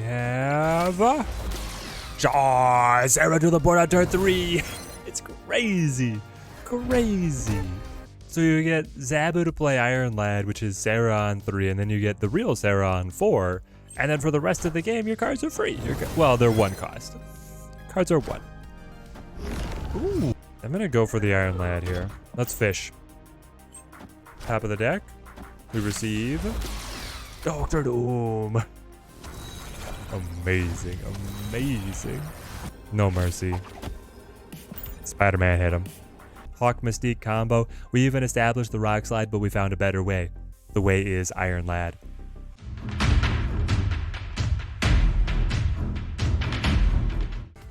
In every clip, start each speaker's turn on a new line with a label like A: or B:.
A: have Sera to the board on turn 3. It's crazy. Crazy. So you get Zabu to play Iron Lad, which is Sera on 3, and then you get the real Sera on 4. And then for the rest of the game, your cards are free. Well, they're 1 cost. Cards are 1. Ooh. I'm gonna go for the Iron Lad here. Let's fish. Top of the deck, we receive Doctor Doom. Amazing, amazing. No mercy. Spider-Man hit him. Hawk Mystique combo. We even established the Rock Slide, but we found a better way. The way is Iron Lad.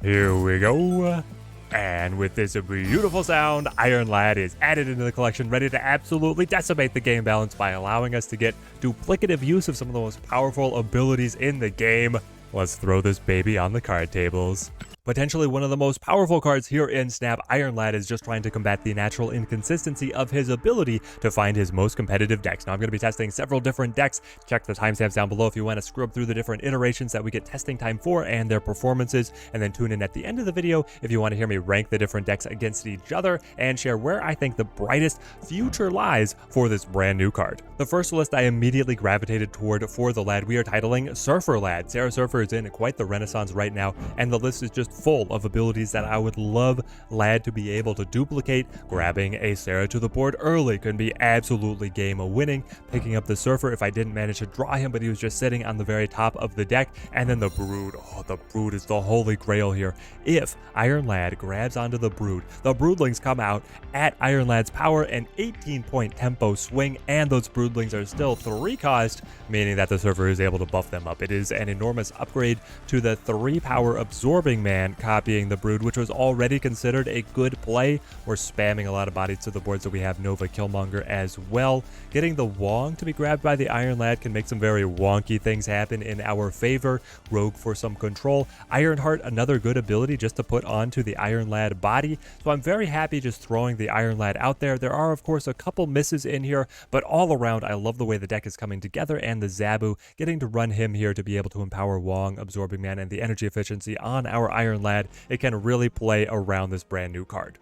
A: Here we go. And with this beautiful sound, Iron Lad is added into the collection, ready to absolutely decimate the game balance by allowing us to get duplicative use of some of the most powerful abilities in the game. Let's throw this baby on the card tables. Potentially one of the most powerful cards here in Snap, Iron Lad is just trying to combat the natural inconsistency of his ability to find his most competitive decks. Now I'm going to be testing several different decks. Check the timestamps down below if you want to scrub through the different iterations that we get testing time for and their performances, and then tune in at the end of the video if you want to hear me rank the different decks against each other and share where I think the brightest future lies for this brand new card. The first list I immediately gravitated toward for the Lad we are titling Surfer Lad. Sera Surfer is in quite the renaissance right now, and the list is just full of abilities that I would love Lad to be able to duplicate. Grabbing a Sera to the board early can be absolutely game winning. Picking up the Surfer if I didn't manage to draw him, but he was just sitting on the very top of the deck. And then the Brood. Oh, the Brood is the holy grail here. If Iron Lad grabs onto the Broodlings come out at Iron Lad's power and 18-point tempo swing, and those Broodlings are still 3 cost, meaning that the Surfer is able to buff them up. It is an enormous upgrade to the 3 power Absorbing Man, copying the Brood, which was already considered a good play. We're spamming a lot of bodies to the board, so we have Nova Killmonger as well. Getting the Wong to be grabbed by the Iron Lad can make some very wonky things happen in our favor. Rogue for some control. Ironheart, another good ability just to put onto the Iron Lad body. So I'm very happy just throwing the Iron Lad out there. There are, of course, a couple misses in here, but all around, I love the way the deck is coming together, and the Zabu, getting to run him here to be able to empower Wong, Absorbing Man, and the energy efficiency on our Iron Lad. It can really play around this brand new card.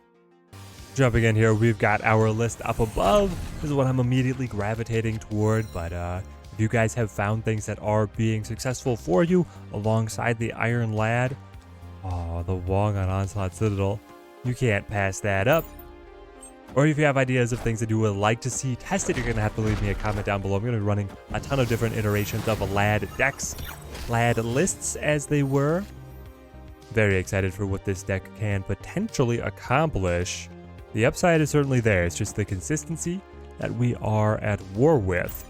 A: Jumping in here, we've got our list up above. This is what I'm immediately gravitating toward, but if you guys have found things that are being successful for you alongside the Iron Lad, oh, the Wong on Onslaught Citadel, you can't pass that up. Or if you have ideas of things that you would like to see tested, you're going to have to leave me a comment down below. I'm going to be running a ton of different iterations of Lad decks, Lad lists as they were. Very excited for what this deck can potentially accomplish. The upside is certainly there. It's just the consistency that we are at war with.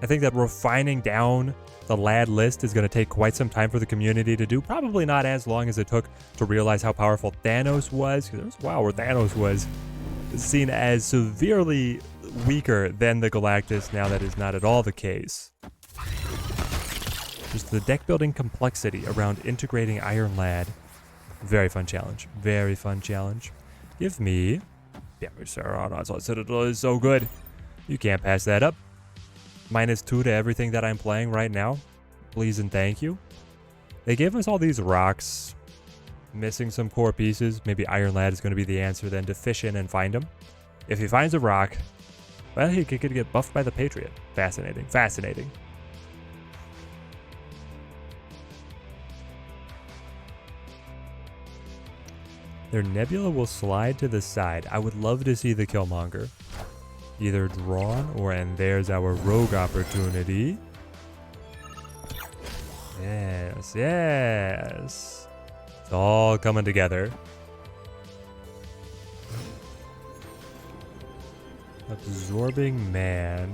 A: I think that refining down the Lad list is going to take quite some time for the community to do. Probably not as long as it took to realize how powerful Thanos was. Because there was a while where Thanos was seen as severely weaker than the Galactus. Now that is not at all the case. Just the deck building complexity around integrating Iron Lad. Very fun challenge. Very fun challenge. Give me... Damn, Sera on Onslaught Citadel is so good. You can't pass that up. -2 to everything that I'm playing right now. Please and thank you. They gave us all these rocks. Missing some core pieces. Maybe Iron Lad is going to be the answer then to fish in and find him. If he finds a rock, well, he could get buffed by the Patriot. Fascinating. Fascinating. Their Nebula will slide to the side. I would love to see the Killmonger either drawn or, and there's our Rogue opportunity. Yes, yes. It's all coming together. Absorbing Man.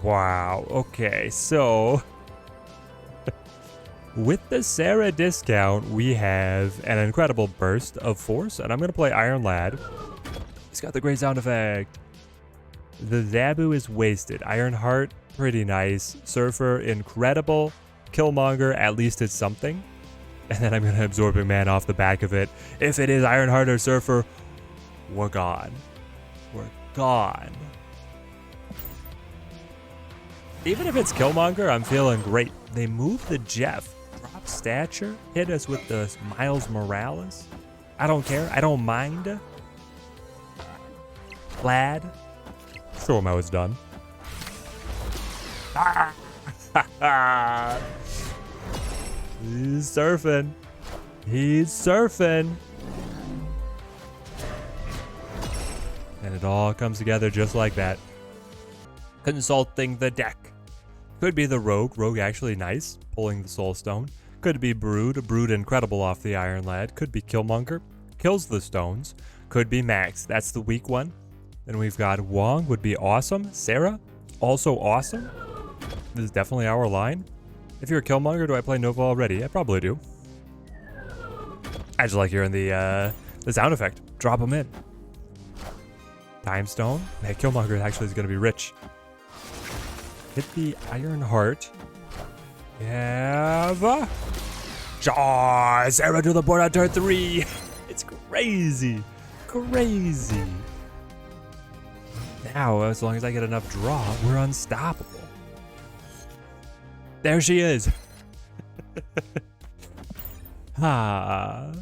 A: Wow, okay, so... with the Sera discount, we have an incredible burst of force, and I'm going to play Iron Lad. It's got the great sound effect. The Zabu is wasted. Ironheart, pretty nice. Surfer, incredible. Killmonger, at least it's something. And then I'm going to Absorbing Man off the back of it. If it is Ironheart or Surfer, we're gone. We're gone. Even if it's Killmonger, I'm feeling great. They move the Jeff, drop Stature, hit us with the Miles Morales. I don't care. I don't mind. Lad. Show him how it's done. He's surfing. He's surfing. And it all comes together just like that. Consulting the deck. Could be the Rogue. Rogue actually nice, pulling the Soul Stone. Could be Brood. Brood incredible off the Iron Lad. Could be Killmonger. Kills the stones. Could be Max. That's the weak one. Then we've got Wong. Would be awesome. Sera. Also awesome. This is definitely our line. If you're a Killmonger, do I play Nova already? I probably do. I just like hearing the sound effect. Drop them in. Time Stone. Hey, Killmonger actually is going to be rich. Hit the Iron Heart. Have... Jaw! Sera to the board on turn 3. It's crazy. Crazy. Now, as long as I get enough draw, we're unstoppable. There she is. So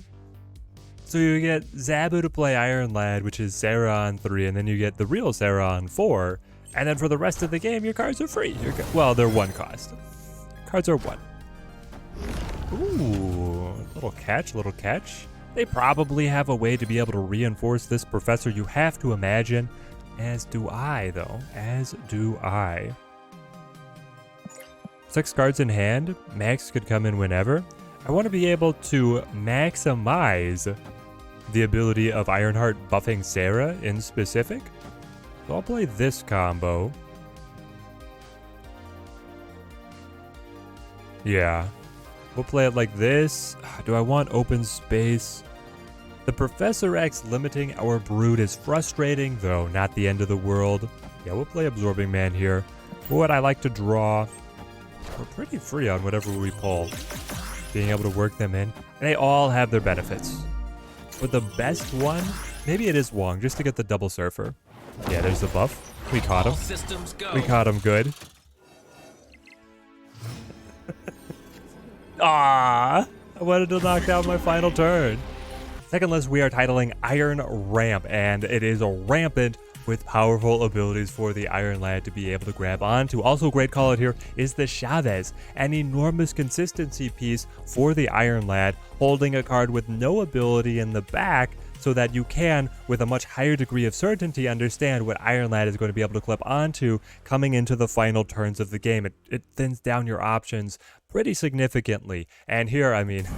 A: you get Zabu to play Iron Lad, which is Sera on 3, and then you get the real Sera on 4. And then for the rest of the game, your cards are free. Well, they're 1 cost. Cards are 1. Ooh, little catch, little catch. They probably have a way to be able to reinforce this Professor, you have to imagine. As do I, though. As do I. 6 cards in hand. Max could come in whenever. I want to be able to maximize the ability of Ironheart buffing Sera in specific. So I'll play this combo. Yeah. We'll play it like this. Do I want open space? The Professor X limiting our Brood is frustrating, though not the end of the world. Yeah, we'll play Absorbing Man here. What would I like to draw? We're pretty free on whatever we pull. Being able to work them in. They all have their benefits. But the best one, maybe it is Wong, just to get the double surfer. Yeah, there's the buff. We caught him. We caught him good. Ah, I wanted to knock down my final turn. Second list, we are titling Iron Ramp, and it is rampant with powerful abilities for the Iron Lad to be able to grab onto. Also, great call out here is the Chavez, an enormous consistency piece for the Iron Lad, holding a card with no ability in the back, so that you can, with a much higher degree of certainty, understand what Iron Lad is going to be able to clip onto coming into the final turns of the game. It thins down your options pretty significantly. And here, I mean,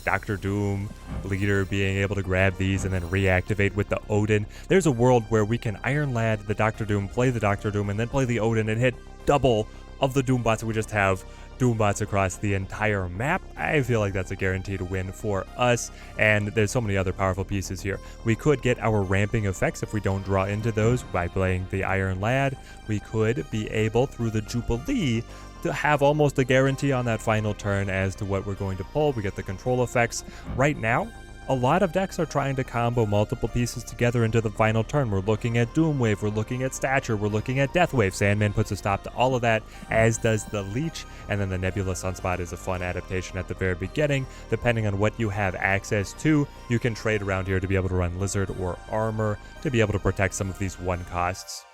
A: Doctor Doom, Leader being able to grab these and then reactivate with the Odin. There's a world where we can Iron Lad the Doctor Doom, play the Doctor Doom, and then play the Odin and hit double of the Doombots. We just have Doombots across the entire map. I feel like that's a guaranteed win for us, and there's so many other powerful pieces here. We could get our ramping effects if we don't draw into those by playing the Iron Lad. We could be able, through the Jubilee, to have almost a guarantee on that final turn as to what we're going to pull. We get the control effects. Right now, a lot of decks are trying to combo multiple pieces together into the final turn. We're looking at Doomwave, we're looking at Stature, we're looking at Deathwave. Sandman puts a stop to all of that, as does the Leech, and then the Nebula Sunspot is a fun adaptation at the very beginning. Depending on what you have access to, you can trade around here to be able to run Lizard or Armor to be able to protect some of these 1 costs.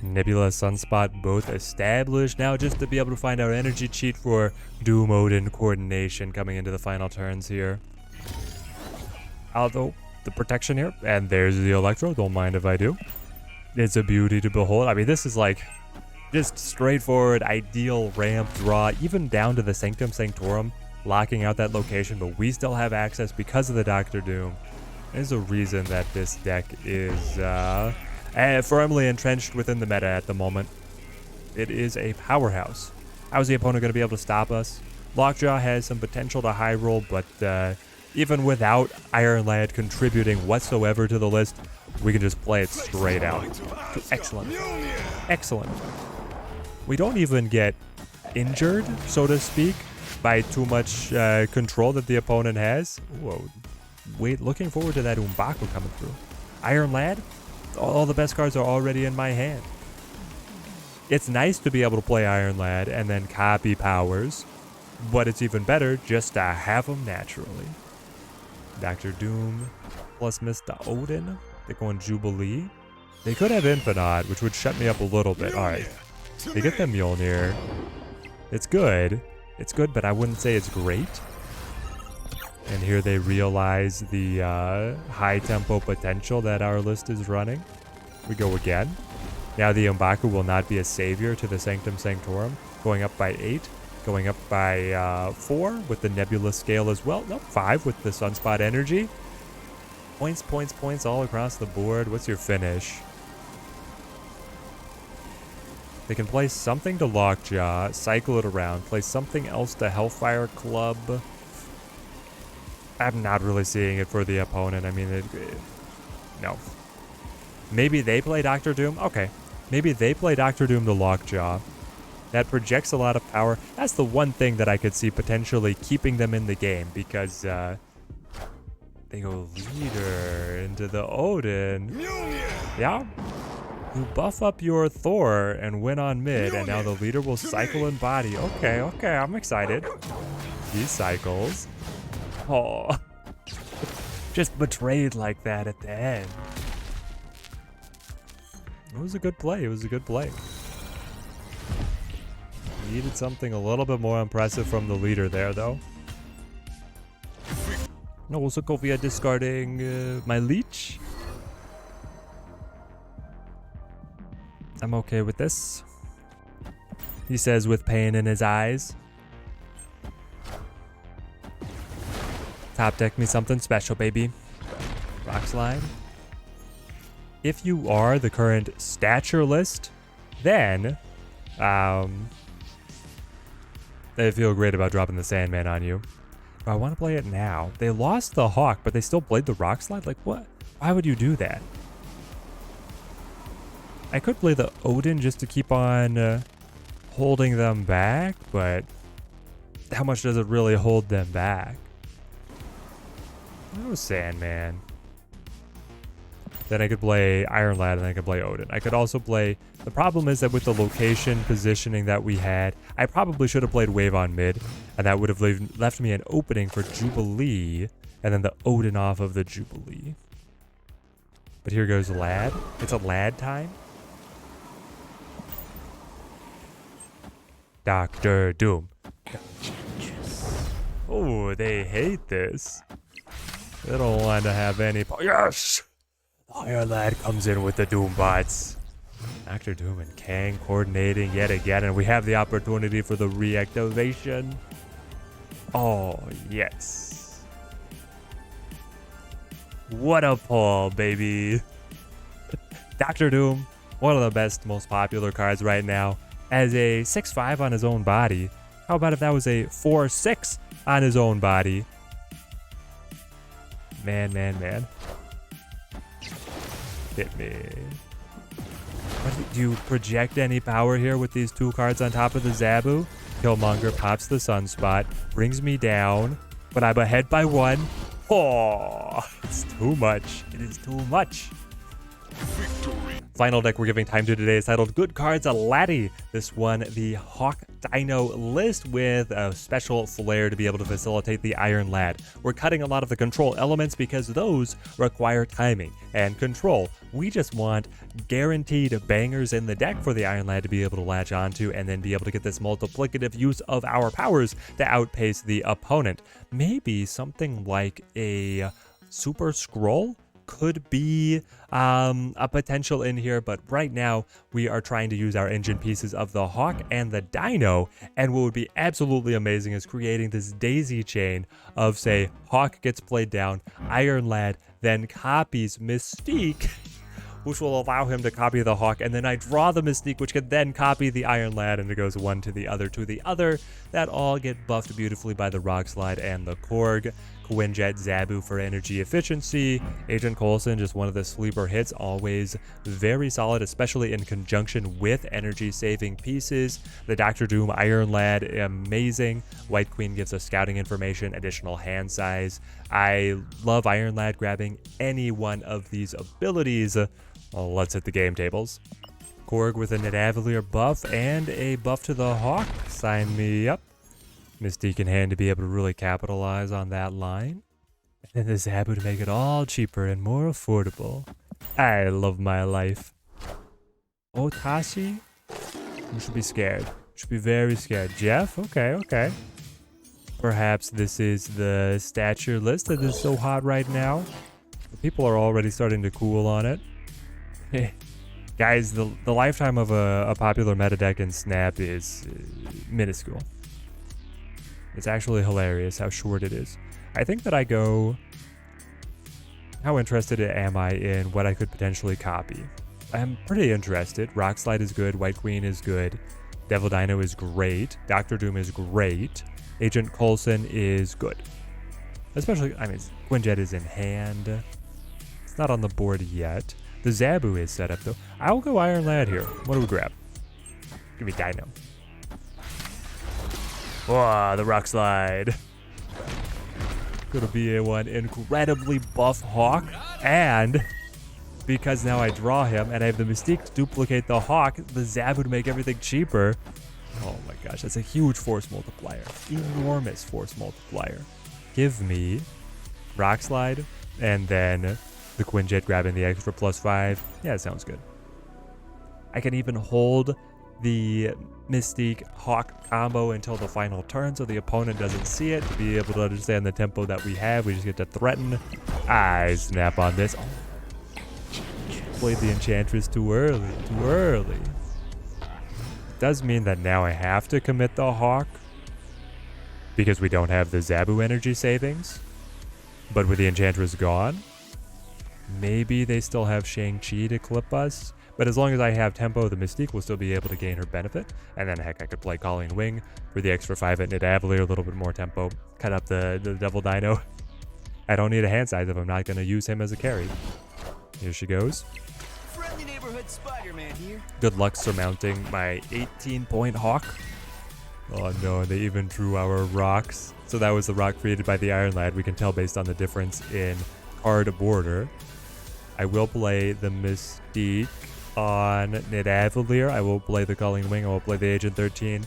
A: Nebula, Sunspot, both established. Now just to be able to find our energy cheat for Doom Odin coordination coming into the final turns here. Although the protection here, and there's the Electro, don't mind if I do. It's a beauty to behold. I mean, this is like just straightforward, ideal ramp draw, even down to the Sanctum Sanctorum, locking out that location, but we still have access because of the Doctor Doom. There's a reason that this deck is firmly entrenched within the meta at the moment. It is a powerhouse. How is the opponent going to be able to stop us? Lockjaw has some potential to high roll, but even without Iron Lad contributing whatsoever to the list, we can just play it straight out. Excellent. Excellent. We don't even get injured, so to speak, by too much control that the opponent has. Whoa. Wait, looking forward to that Umbaku coming through. Iron Lad? All the best cards are already in my hand. It's nice to be able to play Iron Lad and then copy powers, but it's even better just to have them naturally. Dr. Doom plus Mr. Odin. They're going Jubilee. They could have Infinite, which would shut me up a little bit. All right. They get the Mjolnir. It's good. It's good, but I wouldn't say it's great. And here they realize the high tempo potential that our list is running. We go again. Now the M'Baku will not be a savior to the Sanctum Sanctorum. Going up by 8. Going up by 4 with the Nebula scale as well. Nope, 5 with the Sunspot energy. Points, points, points all across the board. What's your finish? They can play something to Lockjaw, cycle it around, play something else to Hellfire Club. I'm not really seeing it for the opponent. I mean, no. Maybe they play Doctor Doom? Okay. Maybe they play Doctor Doom to Lockjaw. That projects a lot of power. That's the one thing that I could see potentially keeping them in the game, because they go leader into the Odin. Yeah. You buff up your Thor and win on mid, and now the leader will cycle in body. Okay, okay, I'm excited. He cycles. Oh. Just betrayed like that at the end. It was a good play. It was a good play. Needed something a little bit more impressive from the leader there, though. No, Sokovia discarding my leech. I'm okay with this. He says with pain in his eyes. Top deck me something special, baby. Rock slide. If you are the current Stature list, then I feel great about dropping the Sandman on you. But I want to play it now. They lost the Hawk, but they still played the Rock Slide? Like, what? Why would you do that? I could play the Odin just to keep on holding them back, but how much does it really hold them back? No Sandman. Then I could play Iron Lad and I could play Odin. I could also play... The problem is that with the location positioning that we had, I probably should have played Wave on mid, and that would have left me an opening for Jubilee, and then the Odin off of the Jubilee. But here goes Lad. It's a Lad time. Doctor Doom. Oh, they hate this. They don't want to have any... Yes! Iron Lad comes in with the Doom bots. Doctor Doom and Kang coordinating yet again, and we have the opportunity for the reactivation. Oh, yes. What a pull, baby. Doctor Doom, one of the best, most popular cards right now, as a 6/5 on his own body. How about if that was a 4/6 on his own body? Man, man, man. Hit me. What, do you project any power here with these two cards on top of the Zabu? Killmonger pops the Sunspot, brings me down, but I'm ahead by 1. Oh, it's too much. It is too much. Victory. Final deck we're giving time to today is titled Good Cards, a Laddie. This one, the Hawk Dino list with a special flair to be able to facilitate the Iron Lad. We're cutting a lot of the control elements because those require timing and control. We just want guaranteed bangers in the deck for the Iron Lad to be able to latch onto and then be able to get this multiplicative use of our powers to outpace the opponent. Maybe something like a Super Scroll could be a potential in here, but right now we are trying to use our engine pieces of the Hawk and the Dino, and what would be absolutely amazing is creating this daisy chain of, say, Hawk gets played down, Iron Lad then copies Mystique, which will allow him to copy the Hawk, and then I draw the Mystique, which can then copy the Iron Lad, and it goes one to the other to the other. That all get buffed beautifully by the Rock Slide and the Korg. Quinjet Zabu for energy efficiency. Agent Coulson, just one of the sleeper hits, always very solid, especially in conjunction with energy saving pieces. The Doctor Doom Iron Lad, amazing. White Queen gives us scouting information, additional hand size. I love Iron Lad grabbing any one of these abilities. Well, let's hit the game tables. Korg with a Nidavellir buff and a buff to the Hawk. Sign me up. Mystique in hand to be able to really capitalize on that line. And then the Zabu to make it all cheaper and more affordable. I love my life. Oh, Tashi? You should be scared. You should be very scared. Jeff? Okay, okay. Perhaps this is the stature list that is so hot right now. People are already starting to cool on it. Guys, the lifetime of a popular meta deck in Snap is minuscule. It's actually hilarious how short it is. I think that I go... How interested am I in what I could potentially copy? I'm pretty interested. Rock Slide is good. White Queen is good. Devil Dino is great. Doctor Doom is great. Agent Coulson is good. Especially, I mean, Quinjet is in hand. It's not on the board yet. The Zabu is set up, though. I'll go Iron Lad here. What do we grab? Give me Dino. Oh, the Rock Slide. Gonna be one incredibly buff Hawk. And because now I draw him and I have the Mystique to duplicate the Hawk, the Zabu to make everything cheaper. Oh my gosh, that's a huge force multiplier. Enormous force multiplier. Give me Rock Slide and then the Quinjet grabbing the extra +5. Yeah, that sounds good. I can even hold the Mystique Hawk combo until the final turn so the opponent doesn't see it. To be able to understand the tempo that we have, we just get to threaten. I snap on this. Oh. Played the Enchantress too early. Too early. Does mean that now I have to commit the Hawk because we don't have the Zabu energy savings. But with the Enchantress gone, maybe they still have Shang-Chi to clip us. But as long as I have tempo, the Mystique will still be able to gain her benefit. And then heck, I could play Calling Wing for the extra 5 at Nidavellir, a little bit more tempo. Cut up the Devil Dino. I don't need a hand size if I'm not going to use him as a carry. Here she goes. Spider-Man here. Good luck surmounting my 18-point Hawk. Oh no, they even drew our rocks. So that was the rock created by the Iron Lad. We can tell based on the difference in card border. I will play the Mystique on Nidavellir. I will play the Calling Wing. I will play the Agent 13.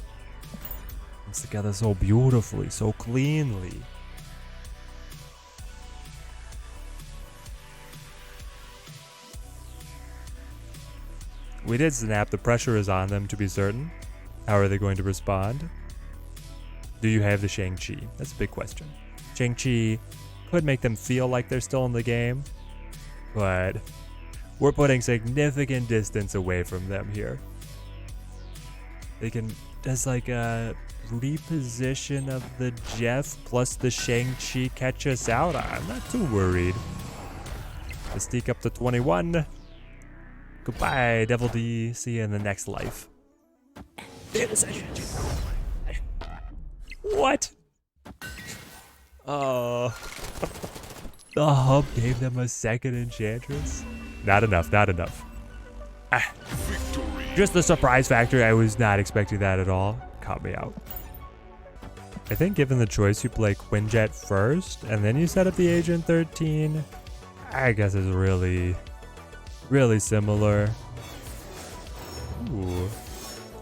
A: Comes together so beautifully, so cleanly. We did snap. The pressure is on them to be certain. How are they going to respond? Do you have the Shang-Chi? That's a big question. Shang-Chi could make them feel like they're still in the game, but we're putting significant distance away from them here. They can... Does like a reposition of the Jeff plus the Shang-Chi catch us out? I'm not too worried. Mystique up to 21. Goodbye, Devil D. See you in the next life. What? Oh. The hub gave them a second Enchantress? Not enough, not enough. Ah. Just the surprise factor. I was not expecting that at all. Caught me out. I think given the choice, you play Quinjet first, and then you set up the Agent 13. I guess it's really similar. Ooh.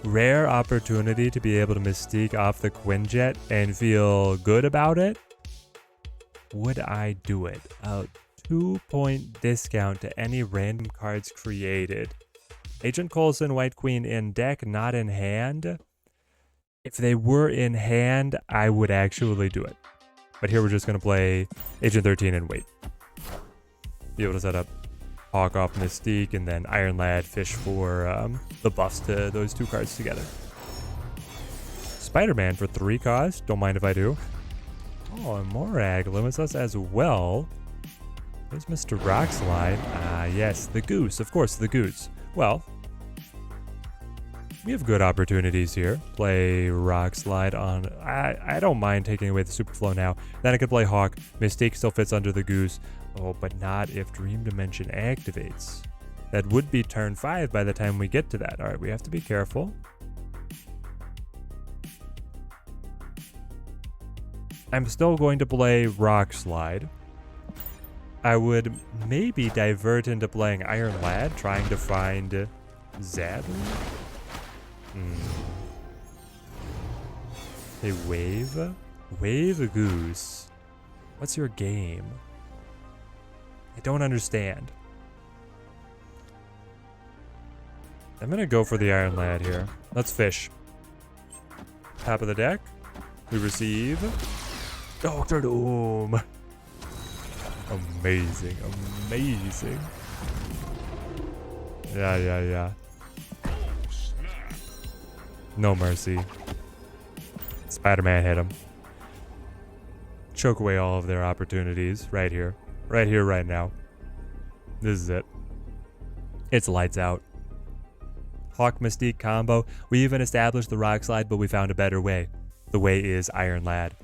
A: Rare opportunity to be able to Mystique off the Quinjet and feel good about it. Would I do it? A 2-point discount to any random cards created. Agent Coulson, White Queen in deck, not in hand. If they were in hand, I would actually do it. But here we're just going to play Agent 13 and wait. Be able to set up Hawk off Mystique, and then Iron Lad fish for the buffs to those two cards together. Spider-Man for 3 cost. Don't mind if I do. Oh, and Morag limits us as well. There's Mr. Rockslide. Ah, yes, the Goose. Of course, the Goose. Well, we have good opportunities here. Play Rockslide on... I don't mind taking away the Superflow now. Then I could play Hawk. Mystique still fits under the Goose. Oh, but not if Dream Dimension activates. That would be turn 5 by the time we get to that. All right, we have to be careful. I'm still going to play Rock Slide. I would maybe divert into playing Iron Lad, trying to find Zabu? Hey, Wave? Wave Goose. What's your game? I don't understand. I'm gonna go for the Iron Lad here. Let's fish. Top of the deck. We receive Doctor Doom. Amazing, amazing. Yeah. No mercy. Spider-Man hit him. Choke away all of their opportunities right here. Right here, right now. This is it. It's lights out. Hawk Mystique combo. We even established the Rock Slide, but we found a better way. The way is Iron Lad.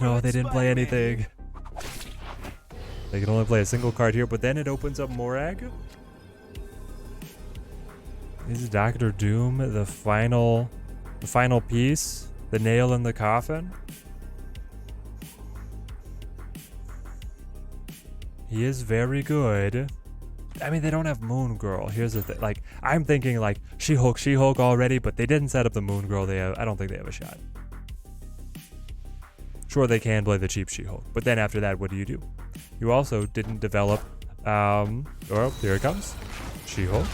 A: No, they didn't play anything. They can only play a single card here, but then it opens up Morag. Is Doctor Doom the final piece? The nail in the coffin? He is very good. I mean, they don't have Moon Girl. Here's the thing. Like, I'm thinking like She-Hulk already, but they didn't set up the Moon Girl. I don't think they have a shot. Sure, they can play the cheap She-Hulk, but then after that, what do? You also didn't develop, oh, here it comes. She-Hulk.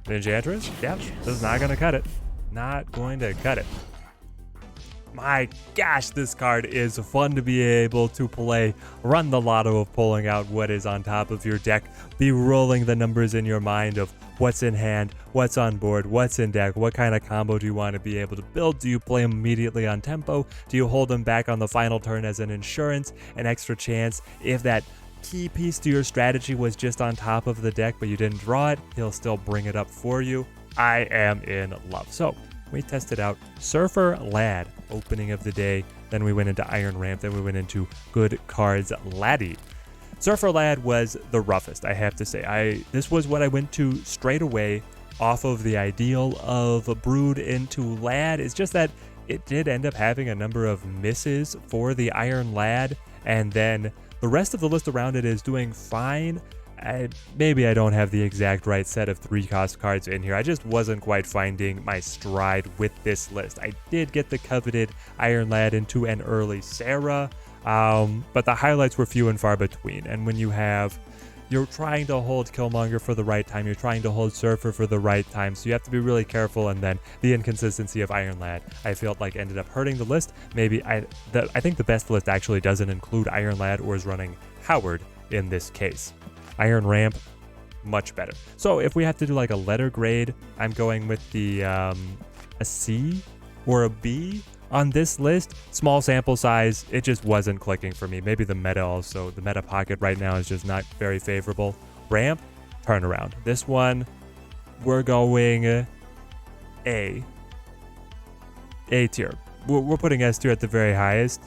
A: Enchantress? Yep, this is not gonna cut it. Not going to cut it. My gosh, this card is fun to be able to play. Run the lotto of pulling out what is on top of your deck. Be rolling the numbers in your mind of what's in hand, what's on board, what's in deck, what kind of combo do you want to be able to build? Do you play them immediately on tempo? Do you hold them back on the final turn as an insurance, an extra chance? If that key piece to your strategy was just on top of the deck but you didn't draw it, he'll still bring it up for you. I am in love. So we tested out Surfer Lad, opening of the day. Then we went into Iron Ramp. Then we went into Good Cards Laddie. Surfer Lad was the roughest, I have to say. This was what I went to straight away off of the ideal of a Brood into Lad. It's just that it did end up having a number of misses for the Iron Lad, and then the rest of the list around it is doing fine. Maybe I don't have the exact right set of 3-cost cards in here. I just wasn't quite finding my stride with this list. I did get the coveted Iron Lad into an early Sera, but the highlights were few and far between. And when you're trying to hold Killmonger for the right time, you're trying to hold Surfer for the right time, so you have to be really careful. And then the inconsistency of Iron Lad, I felt like ended up hurting the list. Maybe I think the best list actually doesn't include Iron Lad or is running Howard in this case. Iron Ramp, much better. So if we have to do like a letter grade, I'm going with the a C or a B on this list. Small sample size, it just wasn't clicking for me. Maybe the meta pocket right now is just not very favorable. Ramp, turnaround. This one, we're going A tier. We're putting S tier at the very highest.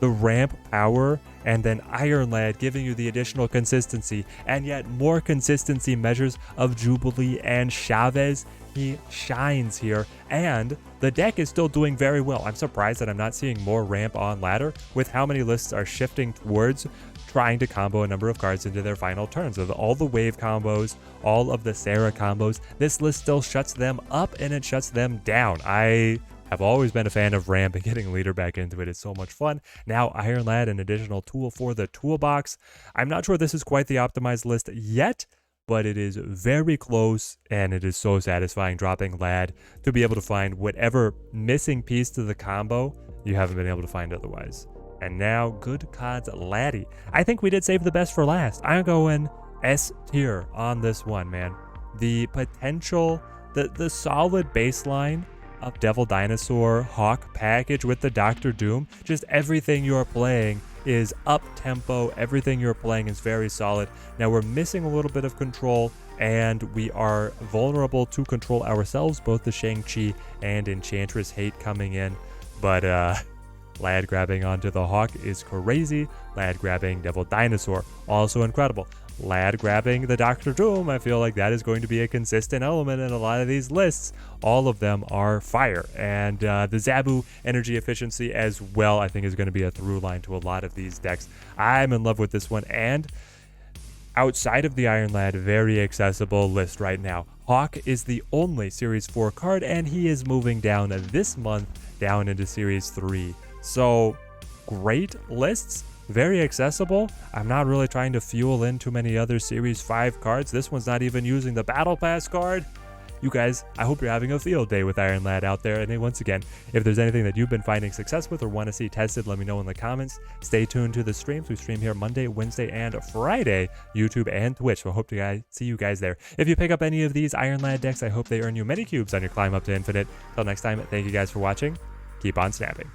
A: The ramp power, and then Iron Lad giving you the additional consistency, and yet more consistency measures of Jubilee and Chavez. He shines here, and the deck is still doing very well. I'm surprised that I'm not seeing more ramp on ladder with how many lists are shifting towards trying to combo a number of cards into their final turns. With all the wave combos, all of the Sera combos, this list still shuts them up and it shuts them down. I've always been a fan of ramp, and getting leader back into it is so much fun. Now Iron Lad, an additional tool for the toolbox. I'm not sure this is quite the optimized list yet, but it is very close, and it is so satisfying dropping Lad to be able to find whatever missing piece to the combo you haven't been able to find otherwise. And now Good Cards Laddie. I think we did save the best for last. I'm going S tier on this one, man. The potential, the solid baseline of Devil Dinosaur Hawk package with the Doctor Doom, just everything you're playing is up tempo, everything you're playing is very solid. Now we're missing a little bit of control, and we are vulnerable to control ourselves, both the Shang-Chi and Enchantress hate coming in, but Lad grabbing onto the Hawk is crazy. Lad grabbing Devil Dinosaur, also incredible. Lad grabbing the Doctor Doom, I feel like that is going to be a consistent element in a lot of these lists. All of them are fire. And the Zabu energy efficiency as well, I think, is going to be a through line to a lot of these decks. I'm in love with this one, and outside of the Iron Lad, very accessible list right now. Hawk is the only Series 4 card, and he is moving down this month down into Series 3. So, great lists, very accessible. I'm not really trying to fuel in too many other Series 5 cards. This one's not even using the Battle Pass card. You guys, I hope you're having a field day with Iron Lad out there. And once again, if there's anything that you've been finding success with or want to see tested, let me know in the comments. Stay tuned to the streams. We stream here Monday, Wednesday, and Friday, YouTube and Twitch. So I hope to see you guys there. If you pick up any of these Iron Lad decks, I hope they earn you many cubes on your climb up to infinite. Till next time, thank you guys for watching. Keep on snapping.